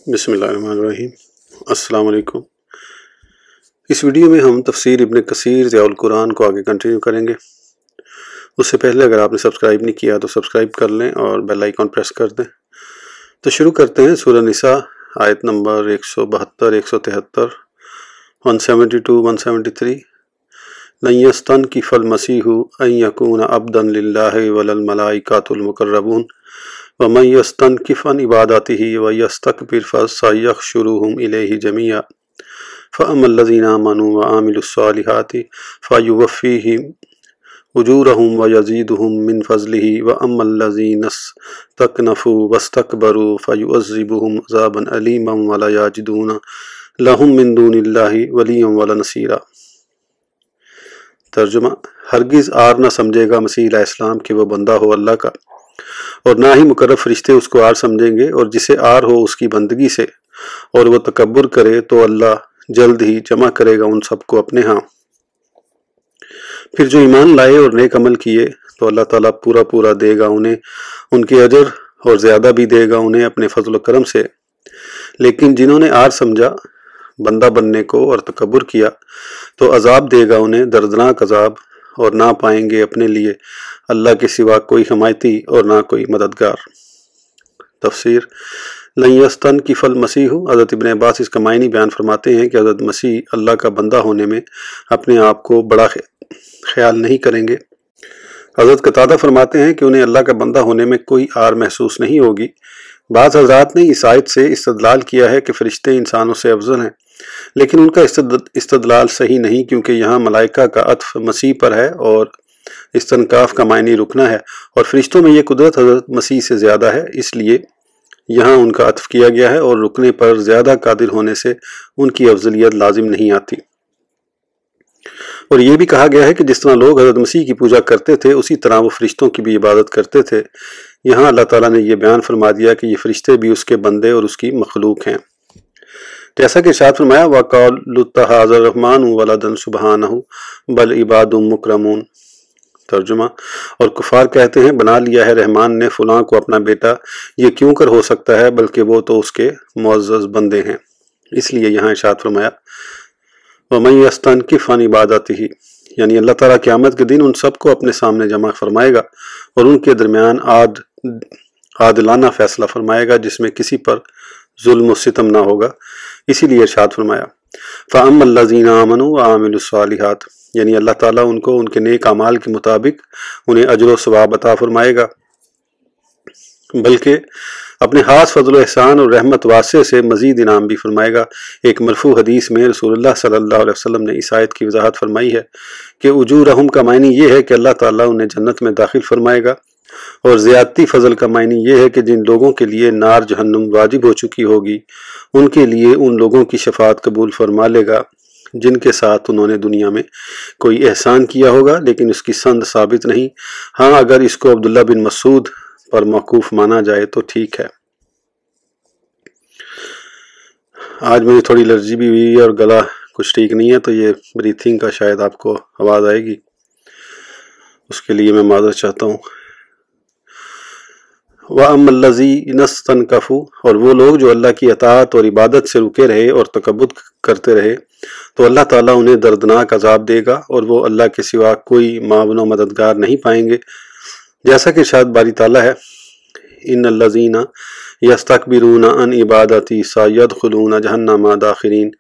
بسم اللہ الرحمن الرحیم۔ السلام علیکم۔ اس ویڈیو میں ہم تفسیر ابن کثیر ضیاء القرآن کو آگے کنٹینیو کریں گے۔ اس سے پہلے اگر آپ نے سبسکرائب نہیں کیا تو سبسکرائب کر لیں اور بیل آئیکن پریس کر دیں۔ تو شروع کرتے ہیں سورہ نساء آیت نمبر 172 173 172 173۔ لن يستنكف المسيح ان يكون عبدا لله ولا الملائكة المقربون ومن يستنكف عن عبادته ويستكبر فسيحشرهم إليه جميعا فأما الذين آمنوا وعملوا الصالحات فيوفيهم أجورهم ويزيدهم من فضله وأما الذين استكنفوا واستكبروا فيعذبهم عذابا أليما ولا يجدون لهم من دون الله وليا ولا نصيرا۔ ترجمہ: ہرگز آر نہ سمجھے گا مسیح علیہ السلام کہ وہ بندہ ہو اللہ کا، اور نہ ہی مقرب فرشتے اس کو آر سمجھیں گے، اور جسے آر ہو اس کی بندگی سے اور وہ تکبر کرے تو اللہ جلد ہی جمع کرے گا ان سب کو اپنے ہاں۔ پھر جو ایمان لائے اور نیک عمل کیے تو اللہ تعالیٰ پورا پورا دے گا انہیں ان کے اجر، اور زیادہ بھی دے گا انہیں اپنے فضل و کرم سے۔ لیکن جنہوں نے آر سمجھا بندہ بننے کو اور تکبر کیا تو عذاب دے گا انہیں دردناک عذاب، اور نہ پائیں گے اپنے لیے اللہ کے سوا کوئی حمایتی اور نہ کوئی مددگار۔ تفسیر: لن یستنکف المسیح، حضرت ابن عباس اس کا معنی بیان فرماتے ہیں کہ حضرت مسیح اللہ کا بندہ ہونے میں اپنے آپ کو بڑا خیال نہیں کریں گے۔ حضرت قتادہ فرماتے ہیں کہ انہیں اللہ کا بندہ ہونے میں کوئی آر محسوس نہیں ہوگی۔ بعض حضرات نے اس آیت سے استدلال کیا ہے کہ فرشتے انسانوں سے افضل ہیں، لیکن ان کا استدلال صحیح نہیں، کیونکہ یہاں ملائکہ کا عطف مسیح پر ہے اور استنکاف کا معنی رکنا ہے، اور فرشتوں میں یہ قدرت حضرت مسیح سے زیادہ ہے، اس لیے یہاں ان کا عطف کیا گیا ہے، اور رکنے پر زیادہ قادر ہونے سے ان کی افضلیت لازم نہیں آتی۔ اور یہ بھی کہا گیا ہے کہ جس طرح لوگ حضرت مسیح کی پوجا کرتے تھے اسی طرح وہ فرشتوں کی بھی عبادت کرتے تھے۔ یہاں اللہ تعالیٰ نے یہ بیان فرما دیا کہ یہ فرشتے بھی اس کے بندے اور اس کی مخلوق ہیں، جیسا کہ ارشاد فرمایا وَقَالُوا اتَّخَذَ الرَّحْمَنُ وَلَدًا سُبْحَانَهُ بَلْ عِبَادٌ مُکرمون۔ ترجمہ: اور کفار کہتے ہیں بنا لیا ہے رحمان نے فلاں کو اپنا بیٹا، یہ کیوں کر ہو سکتا ہے، بلکہ وہ تو اس کے معزز بندے ہیں۔ اس لیے یہاں ارشاد فرمایا وَمَن يَسْتَنْكِفْ عَنْ عِبَادَتِهِ، یعنی اللہ تعالیٰ قیامت کے دن ان سب کو اپنے سامنے جمع فرمائے گا اور ان کے درمیان عادلانہ فیصلہ فرمائے گا جس میں کسی پر ظلم و ستم نہ ہوگا۔ اسی لیے ارشاد فرمایا فَأَمَّا الَّذِينَ آمَنُوا وَعَمِلُوا الصَّالِحَاتِ، یعنی اللہ تعالیٰ ان کو ان کے نیک اعمال کے مطابق انہیں اجر و ثواب عطا فرمائے گا، بلکہ اپنے خاص فضل و احسان اور رحمت واسع سے مزید انعام بھی فرمائے گا۔ ایک مرفوع حدیث میں رسول اللہ صلی اللہ علیہ وسلم نے اس آیت کی وضاحت فرمائی ہے کہ اجورہم کا معنی یہ ہے کہ اللہ تعالیٰ انہیں جنت میں داخل فرمائے گا، اور زیادتی فضل کا معنی یہ ہے کہ جن لوگوں کے لیے نار جہنم واجب ہو چکی ہوگی ان کے لیے ان لوگوں کی شفاعت قبول فرما لے گا جن کے ساتھ انہوں نے دنیا میں کوئی احسان کیا ہوگا، لیکن اس کی سند ثابت نہیں۔ ہاں اگر اس کو عبداللہ بن مسعود پر موقوف مانا جائے تو ٹھیک ہے۔ آج مجھے تھوڑی الرجی بھی ہوئی ہے اور گلا کچھ ٹھیک نہیں ہے، تو یہ بریتھنگ کا شاید آپ کو آواز آئے گی، اس کے لیے میں معذرت چاہتا ہوں۔ وَأَمَّا الَّذِينَ اسْتَنكَفُوا، اور وہ لوگ جو اللہ کی اطاعت اور عبادت سے رکے رہے اور تکبر کرتے رہے تو اللہ تعالیٰ انہیں دردناک عذاب دے گا، اور وہ اللہ کے سوا کوئی معاون و مددگار نہیں پائیں گے، جیسا کہ ارشاد باری تعالیٰ ہے ان الذین یستکبرون عن عبادتی سیدخلون جہنم داخرین۔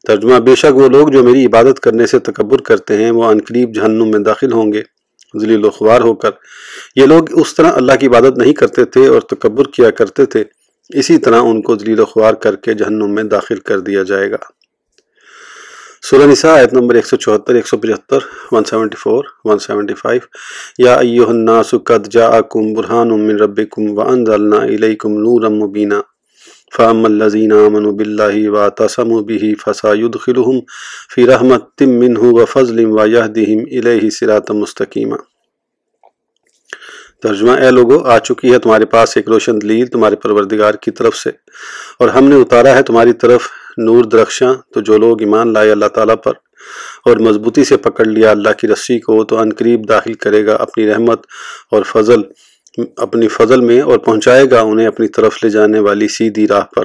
ترجمہ: بے شک وہ لوگ جو میری عبادت کرنے سے تکبر کرتے ہیں وہ عنقریب جہنم میں داخل ہوں گے ذلیل و خوار ہو کر۔ یہ لوگ اس طرح اللہ کی عبادت نہیں کرتے تھے اور تکبر کیا کرتے تھے، اسی طرح ان کو ذلیل و خوار کر کے جہنم میں داخل کر دیا جائے گا۔ سورہ نساء آیت نمبر 174 175 174 175۔ یا ایھا الناس قد جاءکم برہان من ربکم وانزلنا الیکم نورا مبینا فاما الذین آمنوا باللہ واعتصموا بہ فسیدخلہم فی رحمۃ منہ وفضل ویہدیہم الیہ صراطا مستقیما۔ ترجمہ: اے لوگو، آ چکی ہے تمہارے پاس ایک روشن دلیل تمہارے پروردگار کی طرف سے، اور ہم نے اتارا ہے تمہاری طرف نور درخشاں، تو جو لوگ ایمان لائے اللہ تعالیٰ پر اور مضبوطی سے پکڑ لیا اللہ کی رسی کو تو عنقریب داخل کرے گا اپنی رحمت اور اپنی فضل میں، اور پہنچائے گا انہیں اپنی طرف لے جانے والی سیدھی راہ پر۔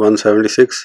176,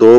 2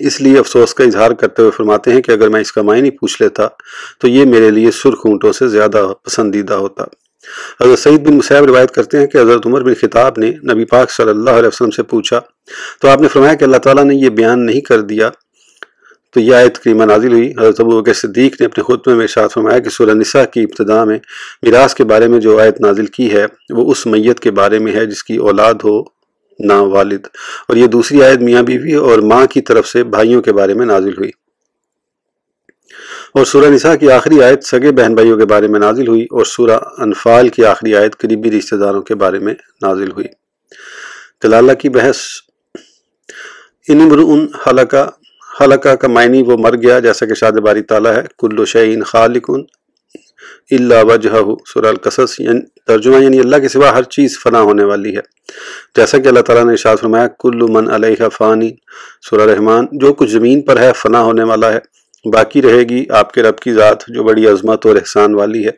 اس لیے افسوس کا اظہار کرتے ہوئے فرماتے ہیں کہ اگر میں اس کا معنی پوچھ لیتا تو یہ میرے لیے سرخ اونٹوں سے زیادہ پسندیدہ ہوتا۔ حضرت سعید بن مسیب روایت کرتے ہیں کہ حضرت عمر بن خطاب نے نبی پاک صلی اللہ علیہ وسلم سے پوچھا تو آپ نے فرمایا کہ اللہ تعالیٰ نے یہ بیان نہیں کر دیا تو یہ آیت کریمہ نازل ہوئی۔ حضرت ابوبکر صدیق نے اپنے خطبے میں ارشاد فرمایا کہ سورہ نساء کی ابتدا میں میراث کے بارے میں جو آیت نازل کی ہے وہ اس میت کے بارے میں ہے جس کی اولاد ہو نہ والد، اور یہ دوسری آیت میاں بیوی اور ماں کی طرف سے بھائیوں کے بارے میں نازل ہوئی، اور سورہ نساء کی آخری آیت سگے بہن بھائیوں کے بارے میں نازل ہوئی، اور سورہ انفال کی آخری آیت قریبی رشتہ داروں کے بارے میں نازل ہوئی۔ کلالہ کی بحث۔ ان امرؤن ہلکا کا معنی وہ مر گیا، جیسا کہ ارشاد باری تعالیٰ ہے کل شیء خالق الا وجہہ، سورہ القصص، ترجمہ یعنی اللہ کے سوا ہر چیز فنا ہونے والی ہے، جیسا کہ اللہ تعالیٰ نے ارشاد فرمایا کل من علیہا فانی، سورہ رحمان، جو کچھ زمین پر ہے فنا ہونے والا ہے، باقی رہے گی آپ کے رب کی ذات جو بڑی عظمت اور احسان والی ہے۔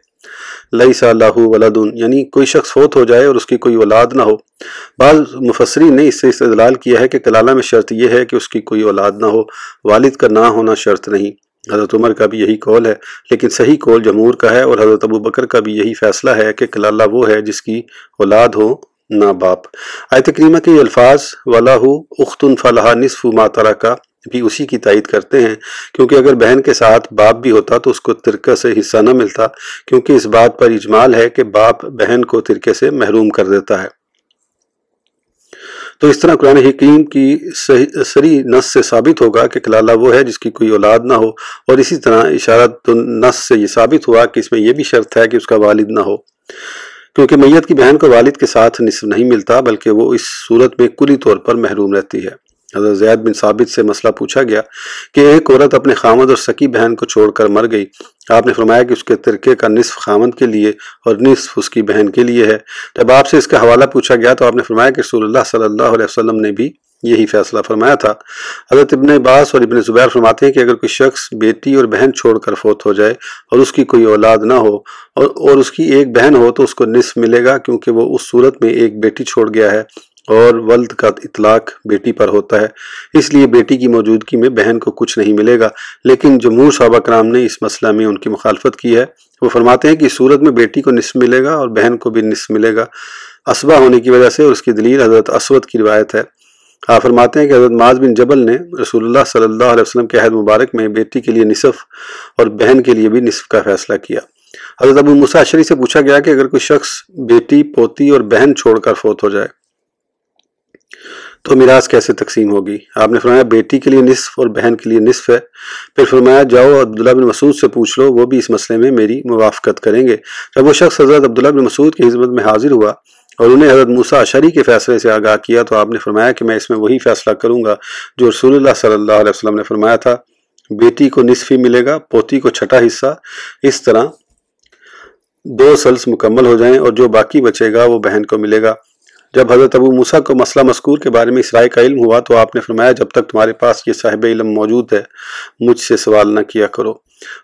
لیس لہ ولد، یعنی کوئی شخص فوت ہو جائے اور اس کی کوئی اولاد نہ ہو۔ بعض مفسرین نے اس سے استدلال کیا ہے کہ کلالہ میں شرط یہ ہے کہ اس کی کوئی اولاد نہ ہو، والد کا نہ ہونا شرط نہیں۔ حضرت عمر کا بھی یہی قول ہے، لیکن صحیح قول جمہور کا ہے، اور حضرت ابوبکر کا بھی یہی فیصلہ ہے کہ کلالہ وہ ہے جس کی اولاد ہو نہ باپ۔ آیت کریمہ کے یہ الفاظ وَلَهُ أُخْتٌ فَلَهَا نِصْفُ مَا تَرَكَ بھی اسی کی تائید کرتے ہیں، کیونکہ اگر بہن کے ساتھ باپ بھی ہوتا تو اس کو ترکہ سے حصہ نہ ملتا، کیونکہ اس بات پر اجمال ہے کہ باپ بہن کو ترکے سے محروم کر دیتا ہے۔ تو اس طرح قرآن حکیم کی صریح نص سے ثابت ہوگا کہ کلالہ وہ ہے جس کی کوئی اولاد نہ ہو، اور اسی طرح اشارت نص سے یہ ثابت ہوا کہ اس میں یہ بھی شرط ہے کہ اس کا والد نہ ہو، کیونکہ میت کی بہن کو والد کے ساتھ نصف نہیں ملتا بلکہ وہ اس صورت میں کلی طور پر محروم رہتی ہے۔ حضرت زید بن ثابت سے مسئلہ پوچھا گیا کہ ایک عورت اپنے خامد اور سکی بہن کو چھوڑ کر مر گئی، آپ نے فرمایا کہ اس کے ترکے کا نصف خامد کے لیے اور نصف اس کی بہن کے لیے ہے۔ جب آپ سے اس کا حوالہ پوچھا گیا تو آپ نے فرمایا کہ رسول اللہ صلی اللہ علیہ وسلم نے بھی یہی فیصلہ فرمایا تھا۔ حضرت ابن عباس اور ابن زبیر فرماتے ہیں کہ اگر کوئی شخص بیٹی اور بہن چھوڑ کر فوت ہو جائے اور اس کی کوئی اولاد نہ ہو اور اس کی ایک بہن ہو تو اس کو نصف ملے گا، کیونکہ وہ اس صورت میں ایک بیٹی چھوڑ گیا ہے اور ولد کا اطلاق بیٹی پر ہوتا ہے، اس لیے بیٹی کی موجودگی میں بہن کو کچھ نہیں ملے گا۔ لیکن جمہور صحابہ کرام نے اس مسئلہ میں ان کی مخالفت کی ہے، وہ فرماتے ہیں کہ اس صورت میں بیٹی کو نصف ملے گا اور بہن کو بھی نصف ملے گا اسبہ ہونے کی وجہ سے، اور اس کی دلیل حضرت اسود کی روایت ہے۔ آپ فرماتے ہیں کہ حضرت معاذ بن جبل نے رسول اللہ صلی اللہ علیہ وسلم کے عہد مبارک میں بیٹی کے لیے نصف اور بہن کے لیے بھی نصف کا فیصلہ کیا۔ حضرت ابو موسیٰ اشعری سے پوچھا گیا کہ اگر کوئی شخص بیٹی، پوتی اور بہن چھوڑ کر فوت ہو جائے تو میراث کیسے تقسیم ہوگی؟ آپ نے فرمایا بیٹی کے لیے نصف اور بہن کے لیے نصف ہے۔ پھر فرمایا جاؤ عبداللہ بن مسعود سے پوچھ لو، وہ بھی اس مسئلے میں میری موافقت کریں گے۔ جب وہ شخص حضرت عبداللہ بن مسعود کی خدمت میں حاضر ہوا اور انہیں حضرت موسیٰ اشعری کے فیصلے سے آگاہ کیا تو آپ نے فرمایا کہ میں اس میں وہی فیصلہ کروں گا جو رسول اللہ صلی اللہ علیہ وسلم نے فرمایا تھا، بیٹی کو نصف ہی ملے گا، پوتی کو چھٹا حصہ، اس طرح 2 ثلث مکمل ہو جائیں اور جو باقی بچے گا وہ بہن کو ملے گا۔ جب حضرت ابو موسیٰ کو مسئلہ مذکور کے بارے میں اس رائے کا علم ہوا تو آپ نے فرمایا جب تک تمہارے پاس یہ صاحب علم موجود ہے مجھ سے سوال نہ کیا کرو۔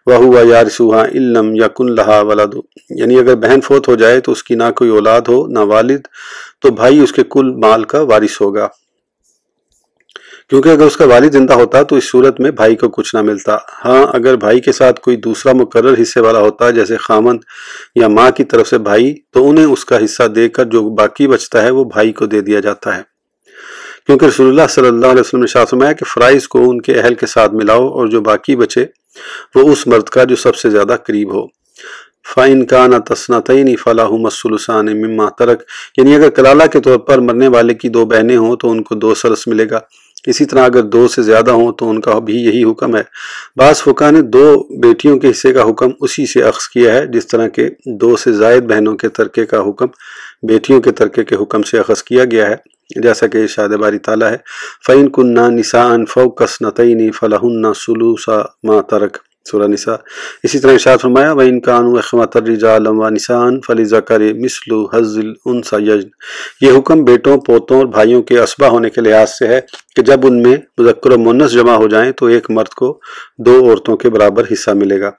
وَهُوَ يَرِثُهَا إِن لَّمْ يَكُن لَّهَا وَلَدٌ، یعنی اگر بہن فوت ہو جائے تو اس کی نہ کوئی اولاد ہو نہ والد، تو بھائی اس کے کل مال کا وارث ہوگا، کیونکہ اگر اس کا والد زندہ ہوتا تو اس صورت میں بھائی کو کچھ نہ ملتا۔ ہاں اگر بھائی کے ساتھ کوئی دوسرا مقرر حصے والا ہوتا جیسے خامند یا ماں کی طرف سے بھائی، تو انہیں اس کا حصہ دے کر جو باقی بچتا ہے وہ بھائی کو دے دیا جاتا ہے، کیونکہ رسول اللہ صلی اللہ علیہ وسلم نے ارشاد فرمایا کہ فرائض کو ان کے اہل کے ساتھ ملاؤ اور جو باقی بچے وہ اس مرد کا جو سب سے زیادہ قریب ہو۔ فَإِن كَانَتْ اثْنَتَيْنِ فَلَهُمَا الثُّلُثَانِ مِمَّا تَرَكَ، یعنی اگر کلالہ کے طور پر مرنے والے کی 2 بہنیں ہوں تو ان کو 2 ثلث ملے گا، اسی طرح اگر 2 سے زیادہ ہوں تو ان کا بھی یہی حکم ہے۔ بعض فقہاء نے 2 بیٹیوں کے حصے کا حکم اسی سے اخذ کیا ہے جس طرح کہ 2 سے زائد بہنوں کے ترکے کا حکم بیٹیوں کے ترکے کے حکم سے اخذ کیا گیا ہے، جیسا کہ ارشاد باری تعالیٰ ہے فَإِن كُنَّا نِسَاءً فَوْقَ اثْنَتَيْنِ فَلَهُنَّ ثُلُثُ مَا تَرَكَ، سورہ نساء۔ اسی طرح ارشاد فرمایا وَإِن كَانُوا إِخْوَةً رِجَالًا وَنِسَاءً فَلِلذَّكَرِ مِثْلُ حَظِّ الْأُنثَيَيْنِ، یہ حکم بیٹوں، پوتوں اور بھائیوں کے اسبہ ہونے کے لحاظ سے ہے کہ جب ان میں مذکر و مؤنث جمع ہو جائیں تو ایک مرد کو 2 عورتوں کے برابر حصہ ملے گا۔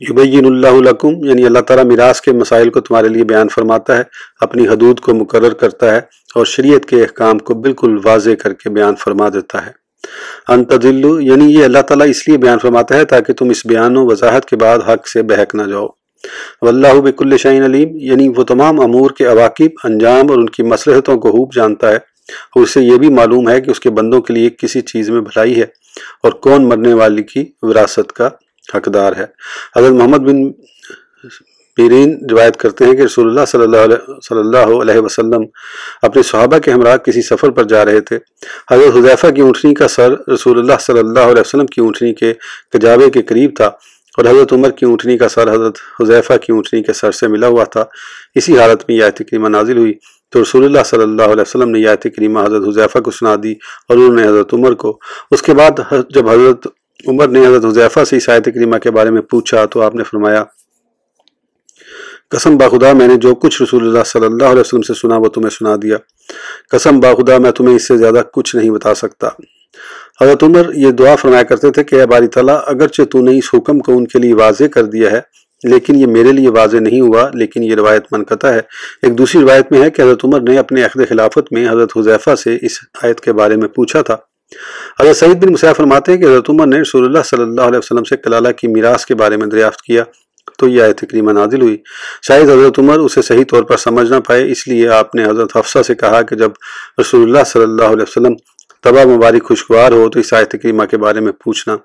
یبین اللہ لکم، یعنی اللہ تعالیٰ میراث کے مسائل کو تمہارے لیے بیان فرماتا ہے، اپنی حدود کو مقرر کرتا ہے اور شریعت کے احکام کو بالکل واضح کر کے بیان فرما دیتا ہے۔ ان تضلوا، یعنی یہ اللہ تعالیٰ اس لیے بیان فرماتا ہے تاکہ تم اس بیان و وضاحت کے بعد حق سے بہک نہ جاؤ۔ واللہ بکل شیء علیم، یعنی وہ تمام امور کے عواقب، انجام اور ان کی مصلحتوں کو خوب جانتا ہے، اور اسے یہ بھی معلوم ہے کہ اس کے بندوں کے لیے کسی چیز میں بھلائی ہے اور کون مرنے والی کی وراثت کا حقدار ہے۔ حضرت محمد بن پیرین روایت کرتے ہیں کہ رسول اللہ صلی اللہ علیہ وسلم اپنے صحابہ کے ہمراہ کسی سفر پر جا رہے تھے۔ حضرت حذیفہ کی اونٹنی کا سر رسول اللہ صلی اللہ علیہ وسلم کی اونٹنی کے کجاوے کے قریب تھا، اور حضرت عمر کی اونٹنی کا سر حضرت حذیفہ کی اونٹنی کے سر سے ملا ہوا تھا۔ اسی حالت میں یہ آیت کریمہ نازل ہوئی تو رسول اللہ صلی اللہ علیہ وسلم نے یہ آیت کریمہ حضرت حذیفہ کو سنا دی اور انہوں نے حضرت عمر کو۔ اس کے بعد جب حضرت عمر نے حضرت حذیفہ سے اس آیت کریمہ کے بارے میں پوچھا تو آپ نے فرمایا، قسم باخدا میں نے جو کچھ رسول اللہ صلی اللہ علیہ وسلم سے سنا وہ تمہیں سنا دیا، قسم باخدا میں تمہیں اس سے زیادہ کچھ نہیں بتا سکتا۔ حضرت عمر یہ دعا فرمایا کرتے تھے کہ اے باری تعالیٰ، اگرچہ تو نے اس حکم کو ان کے لیے واضح کر دیا ہے لیکن یہ میرے لیے واضح نہیں ہوا، لیکن یہ روایت منقطع ہے۔ ایک دوسری روایت میں ہے کہ حضرت عمر نے اپنے عہد خلافت میں حضرت حذیفہ سے اس آیت کے بارے میں پوچھا تھا۔ حضرت سعید بن مسیب فرماتے ہیں کہ حضرت عمر نے رسول اللہ صلی اللہ علیہ وسلم سے کلالہ کی میراث کے بارے میں دریافت کیا تو یہ آیت کریمہ نازل ہوئی۔ شاید حضرت عمر اسے صحیح طور پر سمجھ نہ پائے، اس لیے آپ نے حضرت حفصہ سے کہا کہ جب رسول اللہ صلی اللہ علیہ وسلم طبع مبارک خوشگوار ہو تو اس آیت کریمہ کے بارے میں پوچھنا۔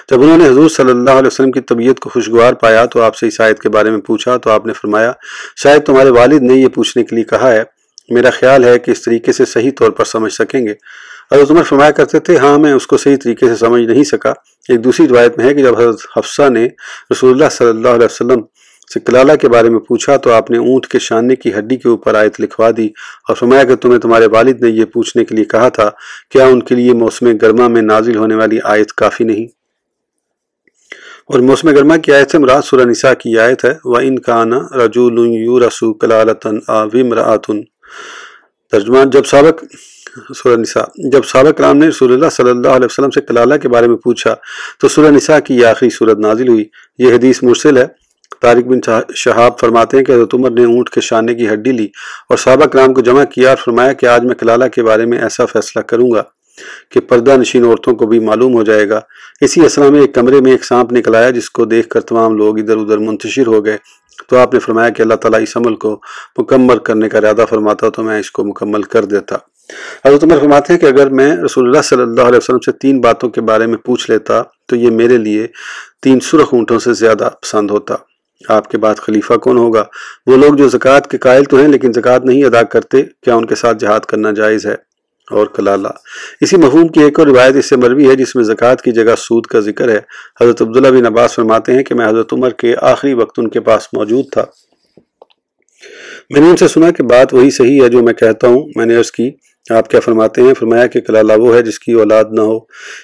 جب انہوں نے حضور صلی اللہ علیہ وسلم کی طبیعت کو خوشگوار پایا تو آپ سے اس آیت کے بارے میں پوچھا تو آپ نے فرمایا، شاید تمہارے والد نے یہ پوچھنے کے لیے کہا ہے، میرا خیال ہے کہ اس طریقے سے صحیح طور پر سمجھ سکیں گے۔ حضرت عمر فرمایا کرتے تھے، ہاں میں اس کو صحیح طریقے سے سمجھ نہیں سکا۔ ایک دوسری روایت میں ہے کہ جب حضرت حفصہ نے رسول اللہ صلی اللہ علیہ وسلم سے کلالہ کے بارے میں پوچھا تو آپ نے اونٹ کے شانے کی ہڈی کے اوپر آیت لکھوا دی اور فرمایا کہ تمہیں تمہارے والد نے یہ پوچھنے کے لیے کہا تھا، کیا ان کے لیے موسم گرما میں نازل ہونے والی آیت کافی نہیں؟ اور موسم گرما کی آیت سے مراد سورہ نساء کی آیت ہے، وَإِن كَانَ رَجُلٌ يُورَثُ كَلَالَةً أَوْ امْرَأَةٌ۔ ترجمہ، سورہ نساء، جب صحابہ کرام نے رسول اللہ صلی اللہ علیہ وسلم سے کلالہ کے بارے میں پوچھا تو سورہ نساء کی یہ آخری صورت نازل ہوئی۔ یہ حدیث مرسل ہے۔ طارق بن شہاب فرماتے ہیں کہ حضرت عمر نے اونٹ کے شانے کی ہڈی لی اور صحابہ کرام کو جمع کیا اور فرمایا کہ آج میں کلالہ کے بارے میں ایسا فیصلہ کروں گا کہ پردہ نشین عورتوں کو بھی معلوم ہو جائے گا۔ اسی اسنا میں ایک کمرے میں ایک سانپ نکل آیا جس کو دیکھ کر تمام لوگ ادھر ادھر منتشر ہو گئے تو آپ نے فرمایا کہ اللہ تعالیٰ اس عمل کو مکمل کرنے کا ارادہ فرماتا تو میں اس کو مکمل کر دیتا۔ حضرت عمر فرماتے ہیں کہ اگر میں رسول اللہ صلی اللہ علیہ وسلم سے 3 باتوں کے بارے میں پوچھ لیتا تو یہ میرے لیے 3 سرخ اونٹوں سے زیادہ پسند ہوتا۔ آپ کے بعد خلیفہ کون ہوگا؟ وہ لوگ جو زکوٰۃ کے قائل تو ہیں لیکن زکوٰۃ نہیں ادا کرتے، کیا ان کے ساتھ جہاد کرنا جائز ہے؟ اور کلالہ۔ اسی مفہوم کی ایک اور روایت اس سے مروی ہے جس میں زکوٰۃ کی جگہ سود کا ذکر ہے۔ حضرت عبداللہ بن عباس فرماتے ہیں کہ میں حضرت عمر کے آخری وقت ان کے پاس موجود تھا، میں نے ان سے سنا کہ بات وہی صحیح ہے جو میں کہتا ہوں۔ میں نے عرض کی، آپ کیا فرماتے ہیں؟ فرمایا کہ کلالہ وہ ہے جس کی اولاد نہ ہو۔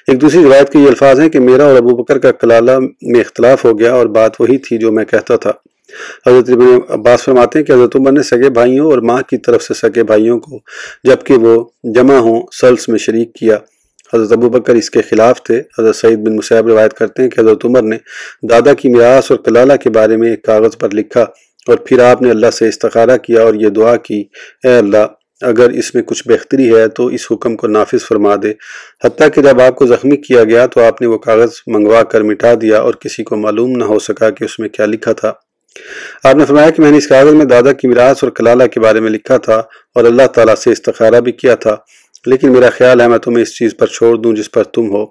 ایک دوسری روایت کے یہ الفاظ ہیں کہ میرا اور ابو بکر کا کلالہ میں اختلاف ہو گیا اور بات وہی تھی جو میں کہتا تھا۔ حضرت ابن عباس فرماتے ہیں کہ حضرت عمر نے سگے بھائیوں اور ماں کی طرف سے سگے بھائیوں کو جبکہ وہ جمع ہوں سلس میں شریک کیا، حضرت ابو بکر اس کے خلاف تھے۔ حضرت سعید بن مسیب روایت کرتے ہیں کہ حضرت عمر نے دادا کی میراث اور کلالہ کے بارے میں ایک کاغذ پر لکھا اور پھر آپ نے اللہ سے استخارہ کیا اور یہ دعا کی، اے اللہ اگر اس میں کچھ بہتری ہے تو اس حکم کو نافذ فرما دے۔ حتیٰ کہ جب آپ کو زخمی کیا گیا تو آپ نے وہ کاغذ منگوا کر مٹا دیا اور کسی کو معلوم نہ ہو سکا کہ اس میں کیا لکھا تھا۔ آپ نے فرمایا کہ میں نے اس کاغذ میں دادا کی میراث اور کلالہ کے بارے میں لکھا تھا اور اللہ تعالیٰ سے استخارہ بھی کیا تھا، لیکن میرا خیال ہے میں تمہیں اس چیز پر چھوڑ دوں جس پر تم ہو۔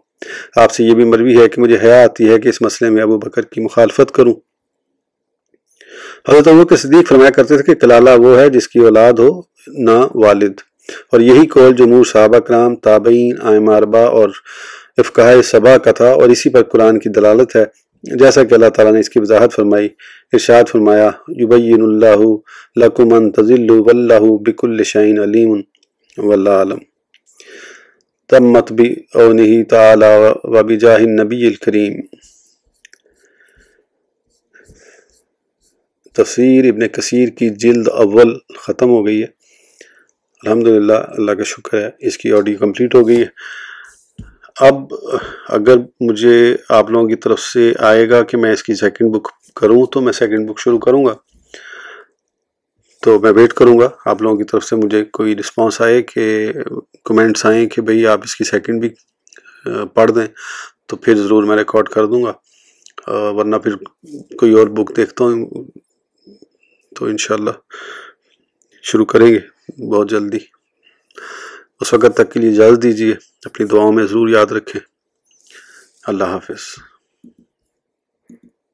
آپ سے یہ بھی مروی ہے کہ مجھے حیا آتی ہے کہ اس مسئلے میں ابو بکر کی مخالفت کروں۔ حضرت ابوبکر صدیق فرمایا کرتے تھے کہ کلالہ وہ ہے جس کی اولاد ہو نہ والد، اور یہی قول جمہور صحابہ کرام، تابعین، ائمہ اربعہ اور فقہائے سبع کا تھا اور اسی پر قرآن کی دلالت ہے، جیسا کہ اللہ تعالیٰ نے اس کی وضاحت فرمائی۔ ارشاد فرمایا، یبین اللہ لکم ان تضلوا واللہ بکل شیء علیم واللہ اعلم۔ تمت بعونہ تعالی وبجاہ النبی الکریم۔ تفسیر ابن کثیر کی جلد اول ختم ہو گئی ہے، الحمدللہ، اللہ کا شکر ہے، اس کی آڈیو کمپلیٹ ہو گئی ہے۔ اب اگر مجھے آپ لوگوں کی طرف سے آئے گا کہ میں اس کی سیکنڈ بک کروں تو میں سیکنڈ بک شروع کروں گا، تو میں ویٹ کروں گا آپ لوگوں کی طرف سے مجھے کوئی رسپانس آئے، کہ کمنٹس آئیں کہ بھئی آپ اس کی سیکنڈ بھی پڑھ دیں تو پھر ضرور میں ریکارڈ کر دوں گا، ورنہ پھر کوئی اور بک دیکھتا ہوں تو انشاءاللہ شروع کریں گے بہت جلدی۔ اس وقت تک کے لیے اجازت دیجیے، اپنی دعاؤں میں ضرور یاد رکھیں۔ اللہ حافظ۔